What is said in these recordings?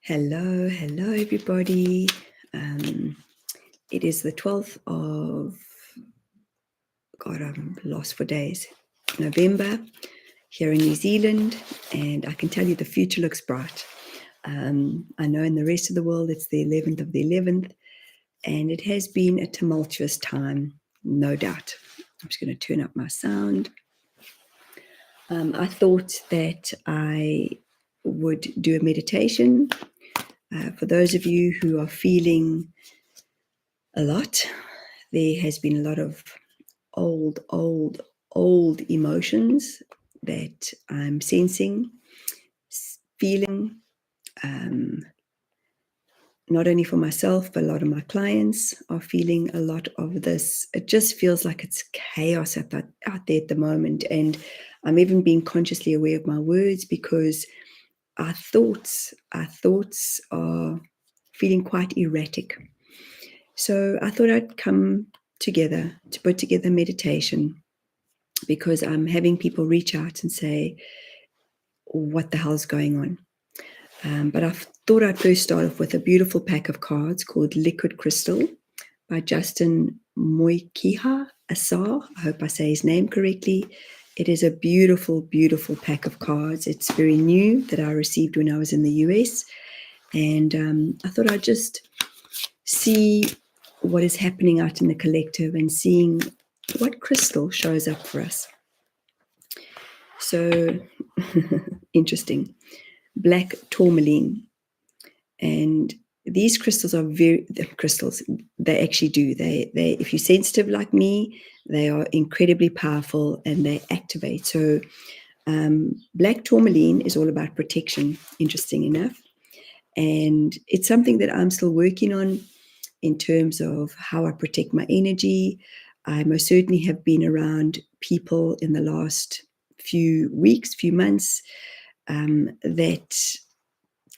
Hello, everybody. It is the 12th of, God, I'm lost for days, November here in New Zealand, and I can tell you the future looks bright. I know in the rest of the world it's the 11th of the 11th, and it has been a tumultuous time, no doubt. I'm just going to turn up my sound. I thought that I would do a meditation. For those of you who are feeling a lot, there has been a lot of old emotions that I'm sensing, feeling, not only for myself, but a lot of my clients are feeling a lot of this. It just feels like it's chaos out there at the moment. And I'm even being consciously aware of my words because our thoughts are feeling quite erratic. So I thought I'd come together to put together meditation because I'm having people reach out and say, what the hell's going on? But I thought I'd first start off with a beautiful pack of cards called Liquid Crystal by Justin Moikiha Asar. I hope I say his name correctly. It is a beautiful, beautiful pack of cards. It's very new that I received when I was in the US. And I thought I'd just see what is happening out in the collective and seeing what crystal shows up for us. So interesting. Black tourmaline. And these crystals are they actually do. They if you're sensitive like me, they are incredibly powerful and they activate. So black tourmaline is all about protection, interesting enough. And it's something that I'm still working on in terms of how I protect my energy. I most certainly have been around people in the last few weeks, few months, that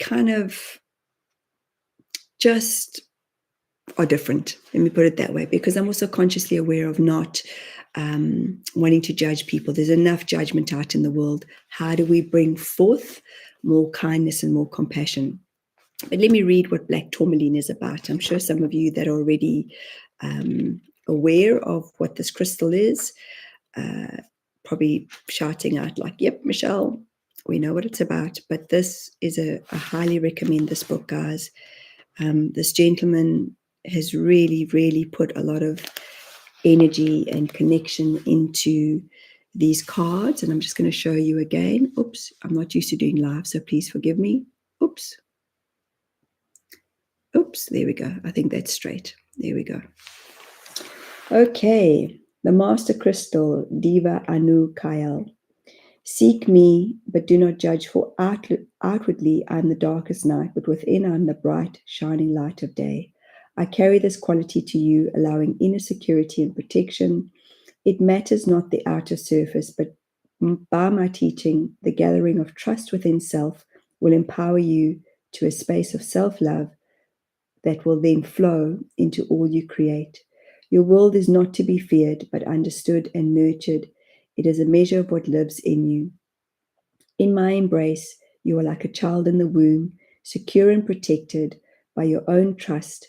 kind of just are different. Let me put it that way, because I'm also consciously aware of not wanting to judge people. There's enough judgment out in the world. How do we bring forth more kindness and more compassion? But let me read what black tourmaline is about. I'm sure some of you that are already aware of what this crystal is, probably shouting out like, yep, Michelle, we know what it's about. But this is I highly recommend this book, guys. This gentleman has really, really put a lot of energy and connection into these cards. And I'm just going to show you again. Oops, I'm not used to doing live, so please forgive me. Oops, there we go. I think that's straight. There we go. Okay, the Master Crystal, Diva Anu Kyle. Seek me, but do not judge, for outwardly I am the darkest night, but within I am the bright, shining light of day. I carry this quality to you, allowing inner security and protection. It matters not the outer surface, but by my teaching, the gathering of trust within self will empower you to a space of self-love that will then flow into all you create. Your world is not to be feared, but understood and nurtured. It is a measure of what lives in you. In my embrace, you are like a child in the womb, secure and protected by your own trust.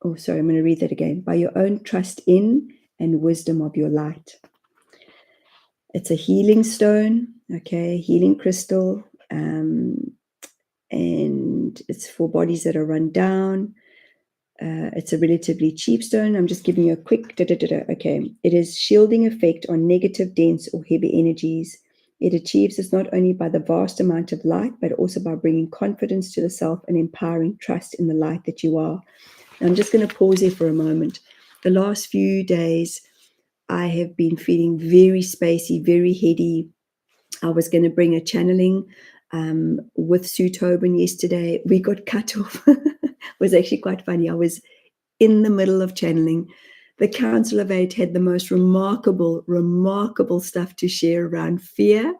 Oh, sorry, I'm going to read that again. By your own trust in and wisdom of your light. It's a healing stone, okay, healing crystal. And it's for bodies that are run down. It's a relatively cheap stone. I'm just giving you a quick Okay, it is shielding effect on negative, dense, or heavy energies. It achieves this not only by the vast amount of light, but also by bringing confidence to the self and empowering trust in the light that you are. Now, I'm just going to pause here for a moment. The last few days, I have been feeling very spacey, very heady. I was going to bring a channeling with Sue Tobin yesterday. We got cut off. It was actually quite funny. I was in the middle of channeling. The Council of Eight had the most remarkable stuff to share around fear.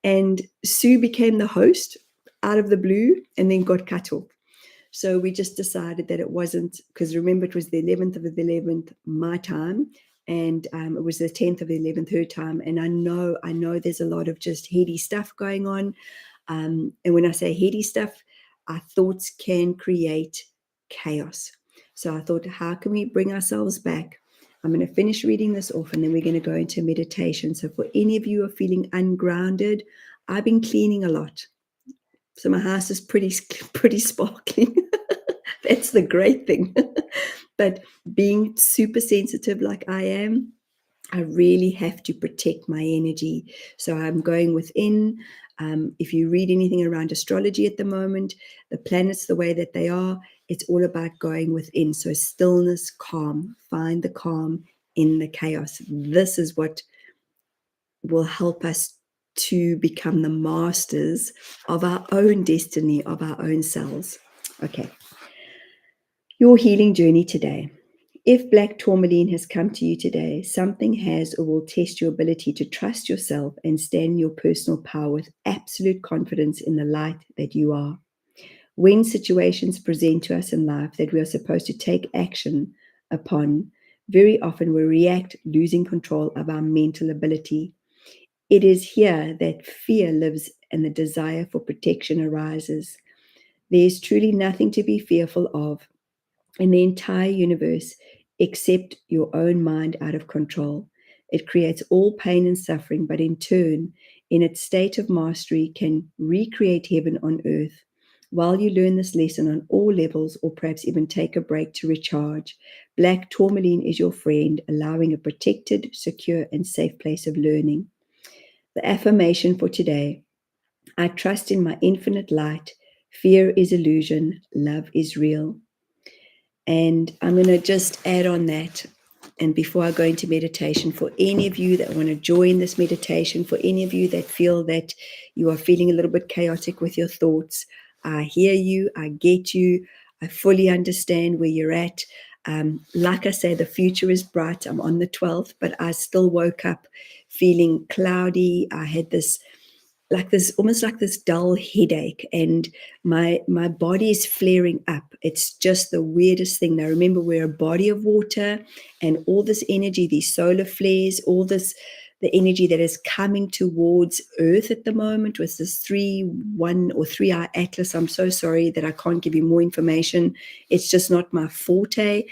And Sue became the host out of the blue and then got cut off. So we just decided that it wasn't, because remember, it was the 11th of the 11th, my time. And it was the 10th of the 11th, her time. And I know there's a lot of just heady stuff going on. And when I say heady stuff, our thoughts can create chaos. So I thought, how can we bring ourselves back? I'm going to finish reading this off and then we're going to go into meditation. So for any of you who are feeling ungrounded, I've been cleaning a lot. So my house is pretty sparkling. That's the great thing. But being super sensitive like I am, I really have to protect my energy. So I'm going within. If you read anything around astrology at the moment, the planets the way that they are, it's all about going within. So stillness, calm, find the calm in the chaos. This is what will help us to become the masters of our own destiny, of our own selves. Okay. Your healing journey today. If black tourmaline has come to you today, something has or will test your ability to trust yourself and stand in your personal power with absolute confidence in the light that you are. When situations present to us in life that we are supposed to take action upon, very often we react, losing control of our mental ability. It is here that fear lives and the desire for protection arises. There is truly nothing to be fearful of in the entire universe except your own mind out of control. It creates all pain and suffering, but in turn, in its state of mastery, can recreate heaven on earth. While you learn this lesson on all levels, or perhaps even take a break to recharge, black tourmaline is your friend, allowing a protected, secure, and safe place of learning. The affirmation for today: I trust in my infinite light. Fear is illusion. Love is real. And I'm going to just add on that. And before I go into meditation, for any of you that want to join this meditation, for any of you that feel that you are feeling a little bit chaotic with your thoughts, I hear you, I get you, I fully understand where you're at. Like I say, the future is bright. I'm on the 12th, but I still woke up feeling cloudy. I had this almost like this dull headache, and my body is flaring up. It's just the weirdest thing. Now remember, we're a body of water, and all this energy, these solar flares, all this, the energy that is coming towards earth at the moment with this 3-1 or 3-eye atlas. I'm so sorry that I can't give you more information. It's just not my forte.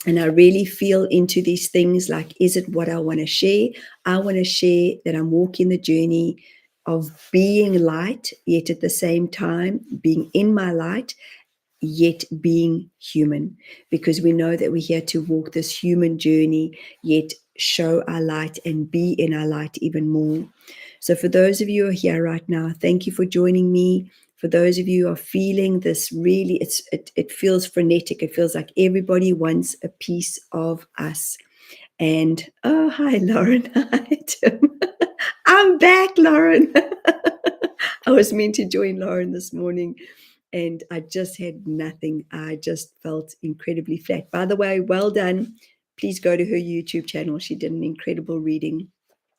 And I really feel into these things like, is it what I want to share? I want to share that I'm walking the journey of being light, yet at the same time being in my light, yet being human. Because we know that we're here to walk this human journey, yet show our light and be in our light even more. So for those of you who are here right now, thank you for joining me. For those of you who are feeling this, really, it feels frenetic. It feels like everybody wants a piece of us. And oh, hi, Lauren. Hi, Tim. I'm back, Lauren. I was meant to join Lauren this morning, and I just had nothing. I just felt incredibly flat. By the way, well done. Please go to her YouTube channel. She did an incredible reading,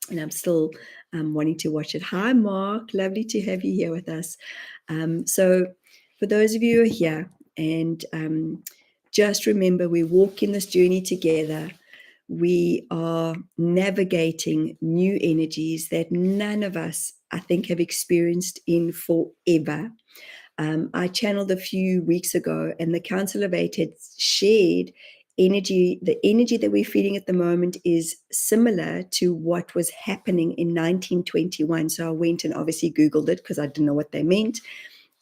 and I'm still wanting to watch it. Hi, Mark. Lovely to have you here with us. So for those of you who are here, and just remember, we walk in this journey together. We are navigating new energies that none of us, I think, have experienced in forever. I channeled a few weeks ago, and the Council of Eight had shared energy. The energy that we're feeling at the moment is similar to what was happening in 1921. So I went and obviously Googled it because I didn't know what they meant.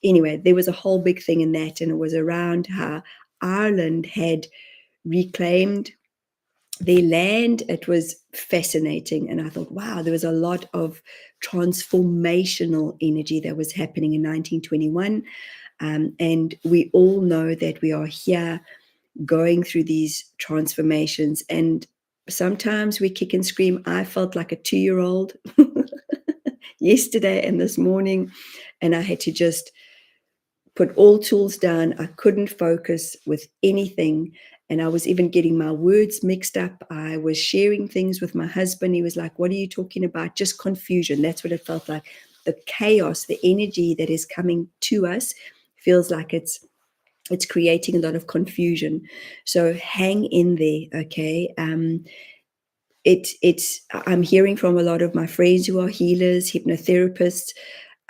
Anyway, there was a whole big thing in that, and it was around how Ireland had reclaimed their land. It was fascinating. And I thought, wow, there was a lot of transformational energy that was happening in 1921. And we all know that we are here going through these transformations. And sometimes we kick and scream. I felt like a 2-year-old yesterday and this morning, and I had to just put all tools down. I couldn't focus with anything. And I was even getting my words mixed up. I was sharing things with my husband. He was like, what are you talking about? Just confusion. That's what it felt like. The chaos, the energy that is coming to us feels like it's creating a lot of confusion. So hang in there, okay? I'm hearing from a lot of my friends who are healers, hypnotherapists,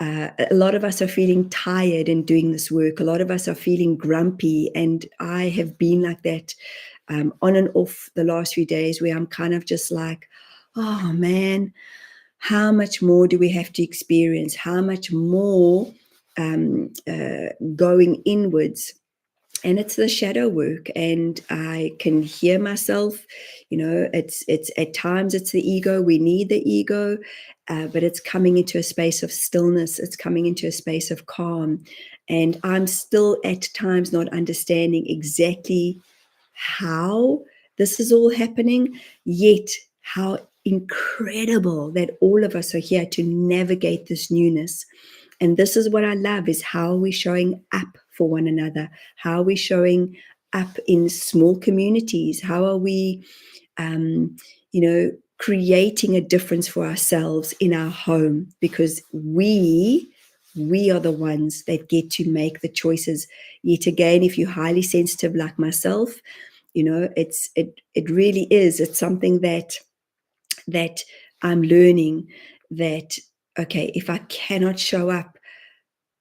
A lot of us are feeling tired in doing this work. A lot of us are feeling grumpy. And I have been like that on and off the last few days, where I'm kind of just like, oh man, how much more do we have to experience? How much more going inwards? And it's the shadow work, and I can hear myself. It's at times it's the ego. We need the ego, but it's coming into a space of stillness. It's coming into a space of calm, and I'm still at times not understanding exactly how this is all happening, yet how incredible that all of us are here to navigate this newness. And this is what I love, is how are we showing up for one another? How are we showing up in small communities? How are we, creating a difference for ourselves in our home? Because we are the ones that get to make the choices. Yet again, if you're highly sensitive like myself, it really is. It's something that I'm learning, that okay, if I cannot show up,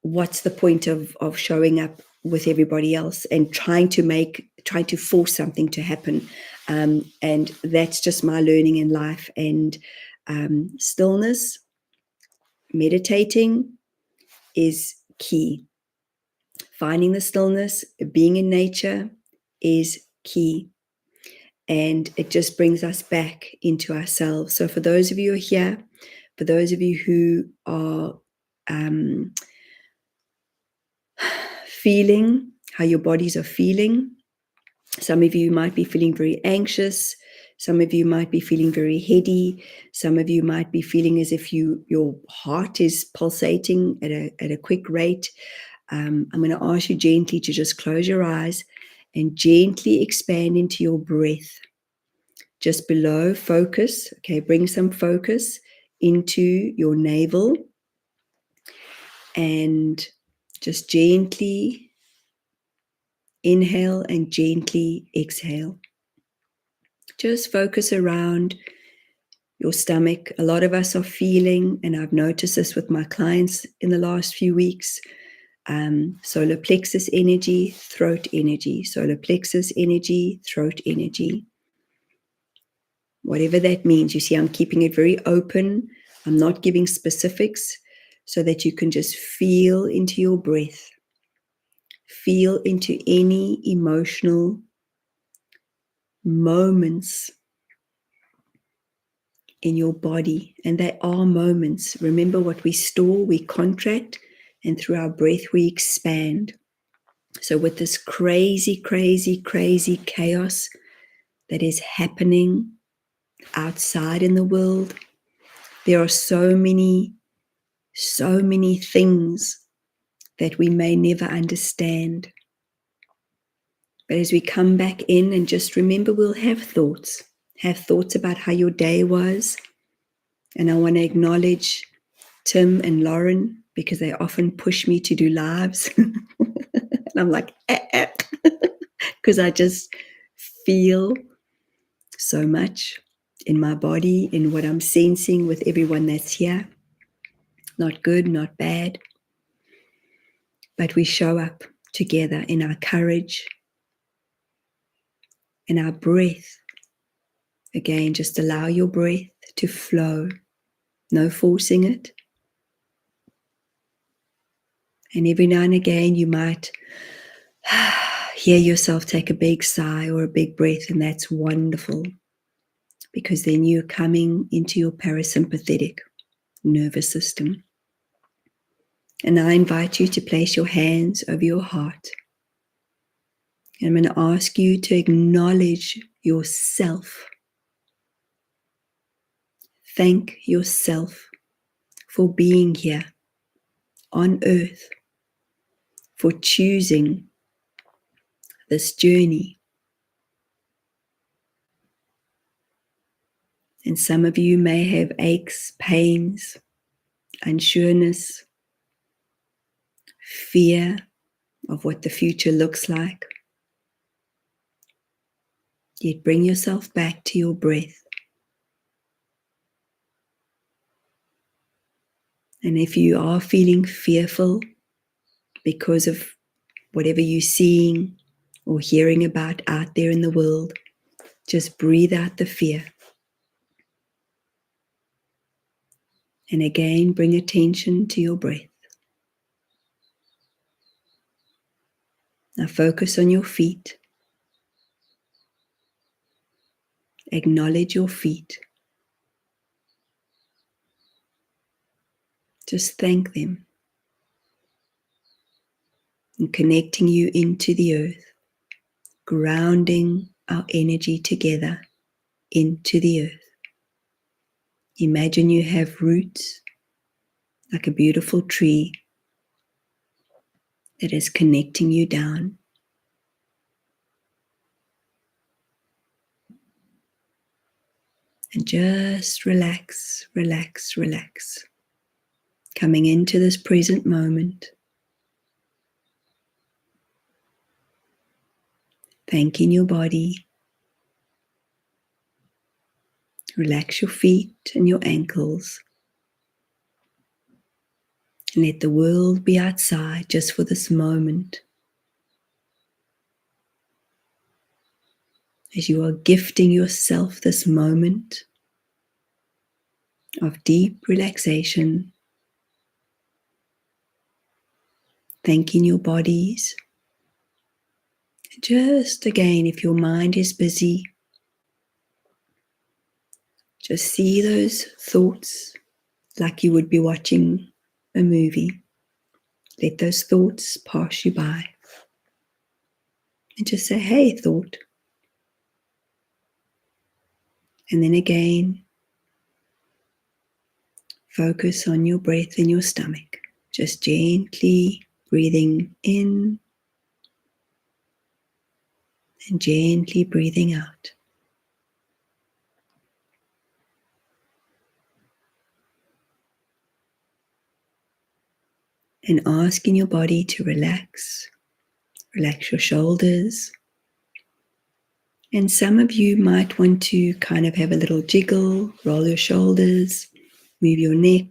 what's the point of showing up with everybody else and trying to force something to happen? And that's just my learning in life. And stillness, meditating is key. Finding the stillness, being in nature is key. And it just brings us back into ourselves. So for those of you who are here, for those of you who are feeling how your bodies are feeling, some of you might be feeling very anxious. Some of you might be feeling very heady. Some of you might be feeling as if your heart is pulsating at a quick rate. I'm going to ask you gently to just close your eyes and gently expand into your breath. Just below, focus. Okay, bring some focus into your navel and just gently inhale and gently exhale. Just focus around your stomach. A lot of us are feeling, and I've noticed this with my clients in the last few weeks, solar plexus energy, throat energy, solar plexus energy, throat energy. Whatever that means. You see, I'm keeping it very open. I'm not giving specifics, so that you can just feel into your breath. Feel into any emotional moments in your body. And they are moments. Remember, what we store, we contract, and through our breath, we expand. So with this crazy, crazy, crazy chaos that is happening outside in the world, there are so many things that we may never understand. But as we come back in, and just remember, we'll have thoughts about how your day was. And I want to acknowledge Tim and Lauren, because they often push me to do lives. And I'm like, because I just feel so much in my body, in what I'm sensing with everyone that's here. Not good, not bad. But we show up together in our courage, in our breath. Again, just allow your breath to flow. No forcing it. And every now and again, you might hear yourself take a big sigh or a big breath, and that's wonderful, because then you're coming into your parasympathetic nervous system. And I invite you to place your hands over your heart. And I'm going to ask you to acknowledge yourself. Thank yourself for being here on earth, for choosing this journey. And some of you may have aches, pains, unsureness, fear of what the future looks like. Yet bring yourself back to your breath. And if you are feeling fearful because of whatever you're seeing or hearing about out there in the world, just breathe out the fear. And again, bring attention to your breath. Now focus on your feet. Acknowledge your feet. Just thank them. And connecting you into the earth, grounding our energy together into the earth. Imagine you have roots like a beautiful tree that is connecting you down. And just relax, relax, relax. Coming into this present moment. Thanking your body. Relax your feet and your ankles. And let the world be outside just for this moment. As you are gifting yourself this moment of deep relaxation. Thanking your bodies. Just again, if your mind is busy, just see those thoughts like you would be watching a movie. Let those thoughts pass you by. And just say, hey, thought. And then again, focus on your breath in your stomach. Just gently breathing in and gently breathing out. And asking your body to relax. Relax your shoulders. And some of you might want to kind of have a little jiggle, roll your shoulders, move your neck.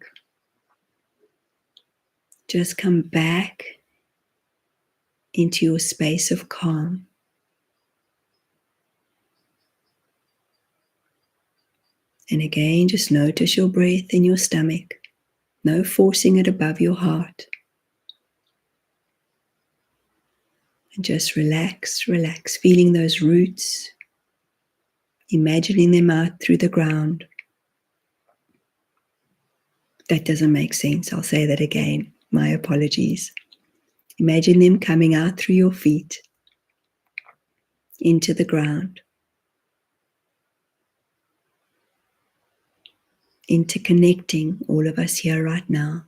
Just come back into your space of calm. And again, just notice your breath in your stomach. No forcing it above your heart. And just relax, relax, feeling those roots, imagining them out through the ground. That doesn't make sense. I'll say that again. My apologies. Imagine them coming out through your feet into the ground. Interconnecting all of us here right now.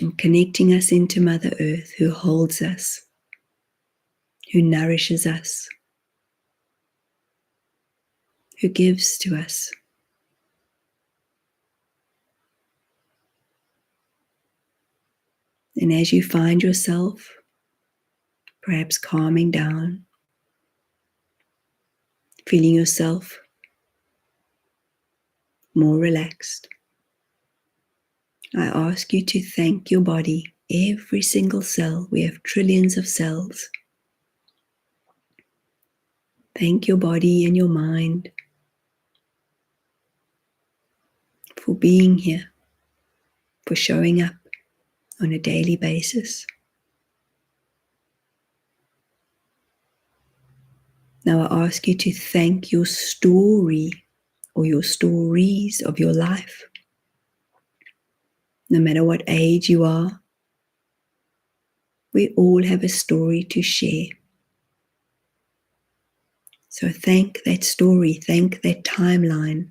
And connecting us into Mother Earth, who holds us, who nourishes us, who gives to us. And as you find yourself perhaps calming down, feeling yourself more relaxed, I ask you to thank your body, every single cell. We have trillions of cells. Thank your body and your mind for being here, for showing up on a daily basis. Now I ask you to thank your story or your stories of your life. No matter what age you are, we all have a story to share. So thank that story, thank that timeline.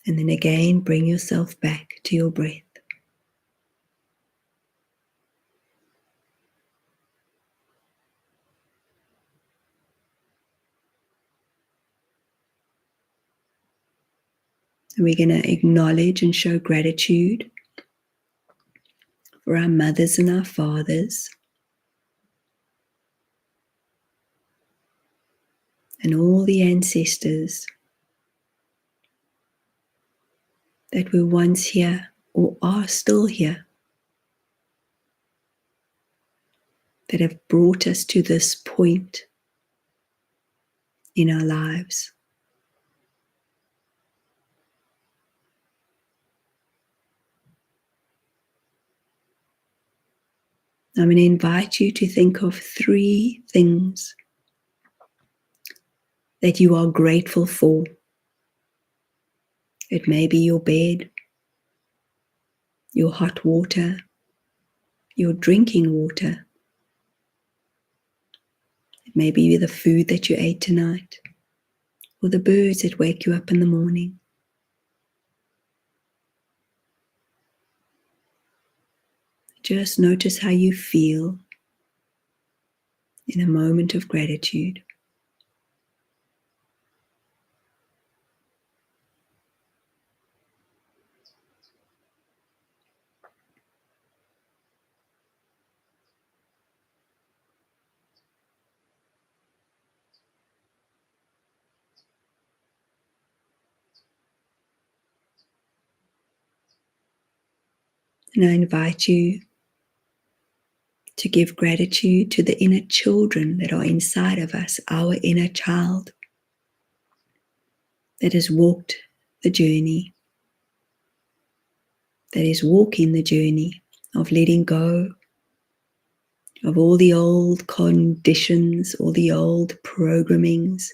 And then again, bring yourself back to your breath. And we're going to acknowledge and show gratitude for our mothers and our fathers. and all the ancestors that were once here or are still here, that have brought us to this point in our lives. I'm going to invite you to think of 3 things that you are grateful for. It may be your bed, your hot water, your drinking water. It may be the food that you ate tonight, or the birds that wake you up in the morning. Just notice how you feel in a moment of gratitude. And I invite you to give gratitude to the inner children that are inside of us, our inner child that has walked the journey, that is walking the journey of letting go of all the old conditions, all the old programmings,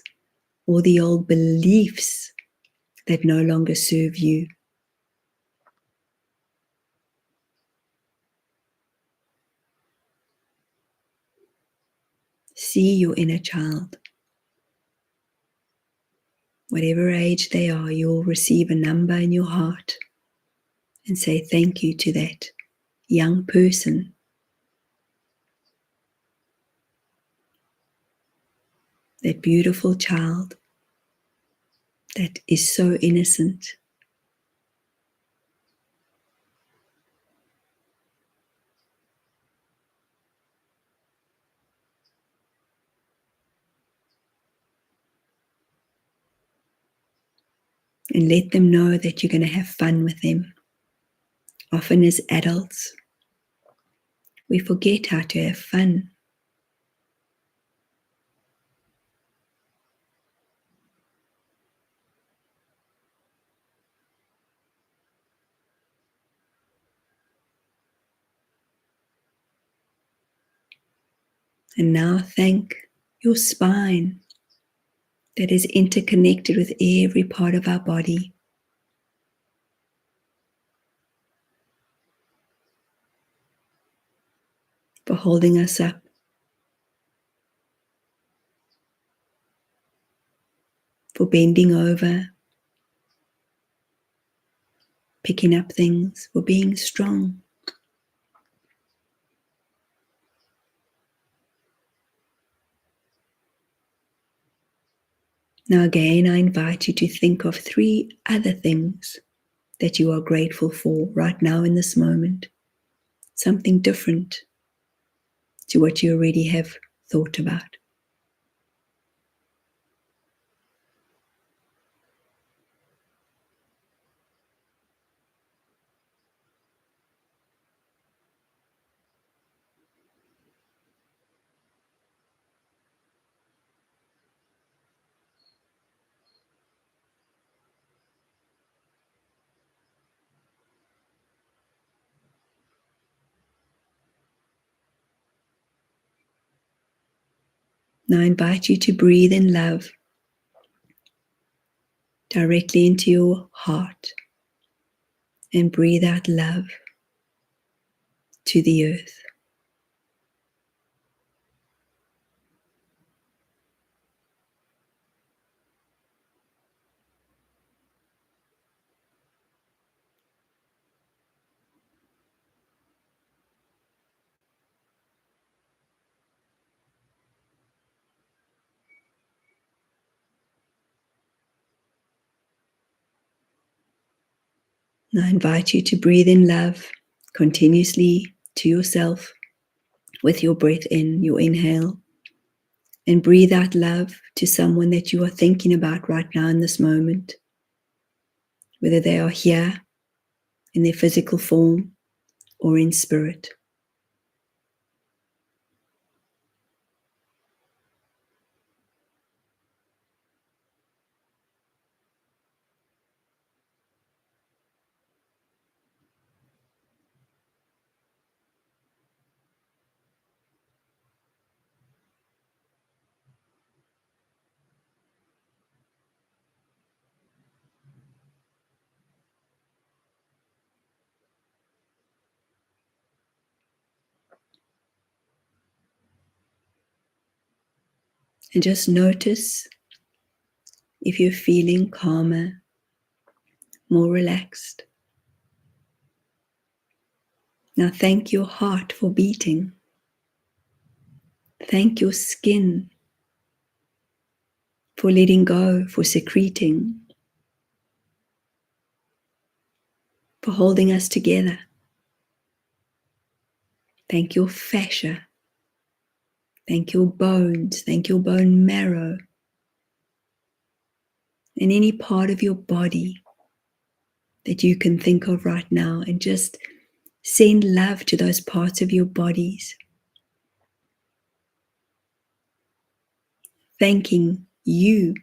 all the old beliefs that no longer serve you. See your inner child. Whatever age they are, you'll receive a number in your heart and say thank you to that young person, that beautiful child that is so innocent. And let them know that you're going to have fun with them. Often as adults, we forget how to have fun. And now thank your spine that is interconnected with every part of our body. For holding us up. For bending over. Picking up things. For being strong. Now again, I invite you to think of 3 other things that you are grateful for right now in this moment. Something different to what you already have thought about. Now I invite you to breathe in love directly into your heart and breathe out love to the earth. Now I invite you to breathe in love continuously to yourself with your breath in, your inhale, And breathe out love to someone that you are thinking about right now in this moment, whether they are here in their physical form or in spirit. And just notice if you're feeling calmer, more relaxed. Now thank your heart for beating. Thank your skin for letting go, for secreting, for holding us together. Thank your fascia. Thank your bones. Thank your bone marrow. And any part of your body that you can think of right now, and just send love to those parts of your bodies. Thanking you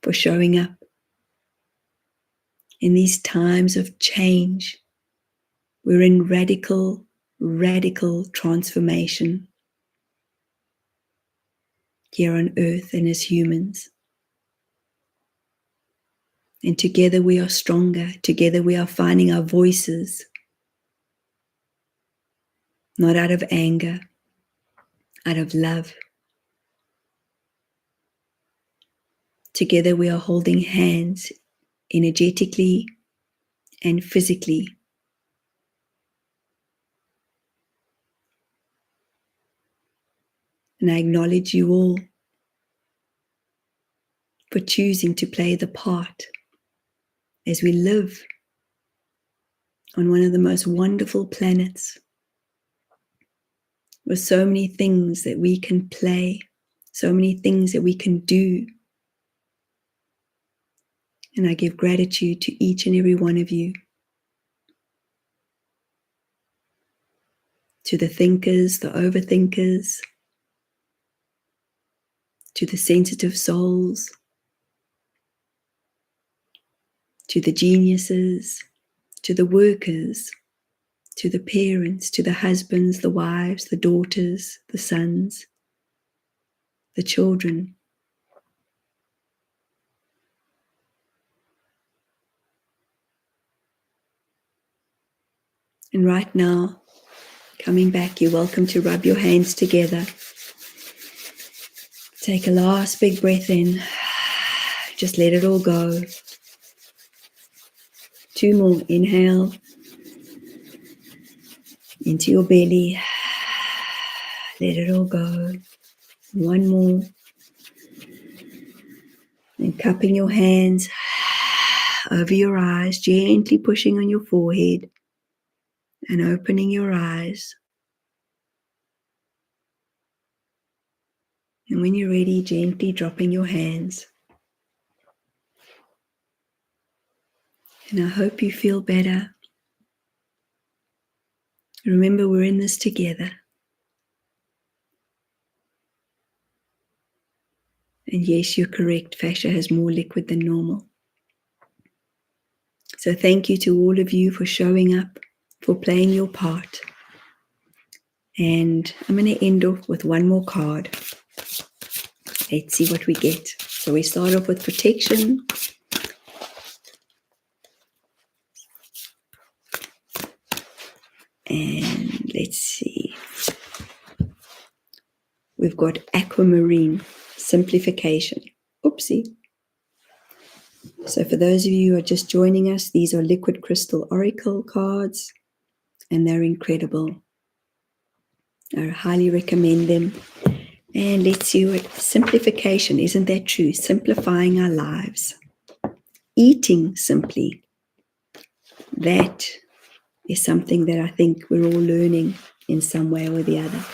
for showing up in these times of change. We're in radical transformation here on earth and as humans. And together we are stronger. Together we are finding our voices, not out of anger, out of love. Together we are holding hands energetically and physically. And I acknowledge you all for choosing to play the part as we live on one of the most wonderful planets with so many things that we can play, so many things that we can do. And I give gratitude to each and every one of you, to the thinkers, the overthinkers, to the sensitive souls, to the geniuses, to the workers, to the parents, to the husbands, the wives, the daughters, the sons, the children. And right now, coming back, you're welcome to rub your hands together. Take a last big breath in. Just let it all go. 2 more. Inhale into your belly. Let it all go. 1 more. And cupping your hands over your eyes, gently pushing on your forehead and opening your eyes. And when you're ready, gently dropping your hands. And I hope you feel better. Remember, we're in this together. And yes, you're correct, fascia has more liquid than normal. So thank you to all of you for showing up, for playing your part. And I'm going to end off with 1 more card. Let's see what we get. So we start off with protection. And let's see. We've got aquamarine, simplification. Oopsie. So for those of you who are just joining us, these are liquid crystal oracle cards, and they're incredible. I highly recommend them. And let's see what simplification, isn't that true? Simplifying our lives. Eating simply. That is something that I think we're all learning in some way or the other.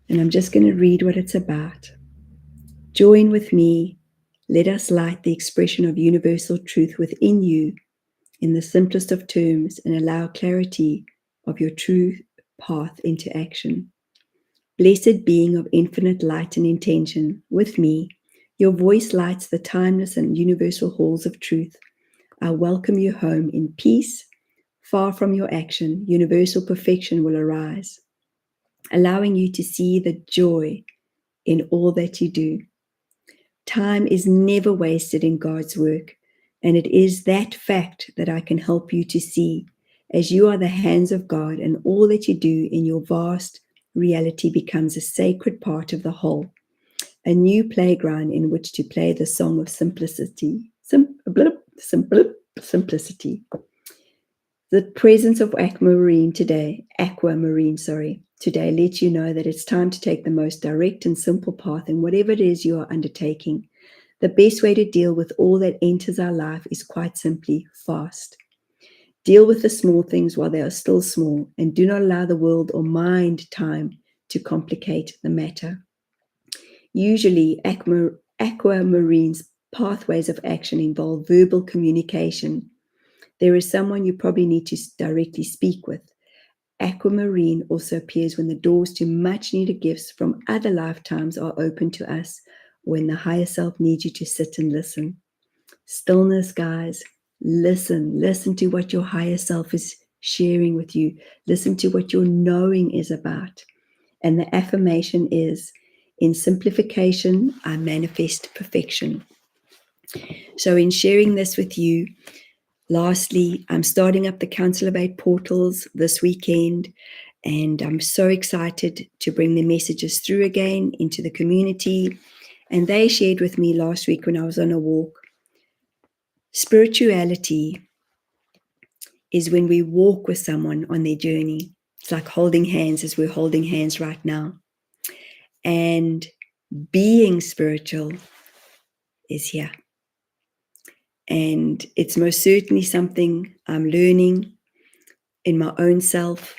And I'm just going to read what it's about. Join with me. Let us light the expression of universal truth within you in the simplest of terms and allow clarity of your true path into action. Blessed being of infinite light and intention, with me, your voice lights the timeless and universal halls of truth. I welcome you home in peace. Far from your action, universal perfection will arise, allowing you to see the joy in all that you do. Time is never wasted in God's work, and it is that fact that I can help you to see, as you are the hands of God, and all that you do in your vast reality becomes a sacred part of the whole, a new playground in which to play the song of simplicity. Simplicity. The presence of aquamarine today lets you know that it's time to take the most direct and simple path in whatever it is you are undertaking. The best way to deal with all that enters our life is quite simply fast. Deal with the small things while they are still small, and do not allow the world or mind time to complicate the matter. Usually, aquamarine's pathways of action involve verbal communication. There is someone you probably need to directly speak with. Aquamarine also appears when the doors to much needed gifts from other lifetimes are open to us, when the higher self needs you to sit and listen. Stillness, guys. Listen to what your higher self is sharing with you. Listen to what your knowing is about. And the affirmation is, in simplification, I manifest perfection. So in sharing this with you, lastly, I'm starting up the Council of Eight portals this weekend, and I'm so excited to bring the messages through again into the community. And they shared with me last week when I was on a walk. Spirituality is when we walk with someone on their journey. It's like holding hands, as we're holding hands right now. And being spiritual is here. And it's most certainly something I'm learning in my own self.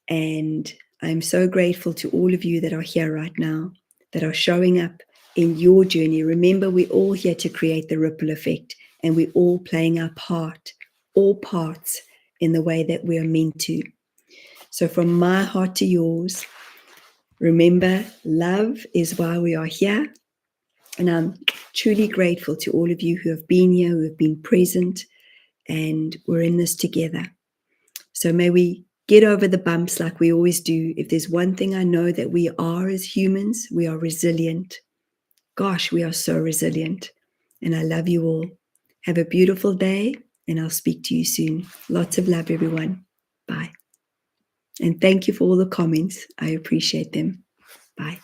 And I'm so grateful to all of you that are here right now, that are showing up in your journey. Remember, we're all here to create the ripple effect, and we're all playing our part, all parts, in the way that we are meant to. So from my heart to yours, remember, love is why we are here. And I'm truly grateful to all of you who have been here, who have been present, and we're in this together. So may we get over the bumps like we always do. If there's one thing I know that we are as humans, we are resilient. Gosh, we are so resilient. And I love you all. Have a beautiful day, and I'll speak to you soon. Lots of love, everyone. Bye. And thank you for all the comments. I appreciate them. Bye.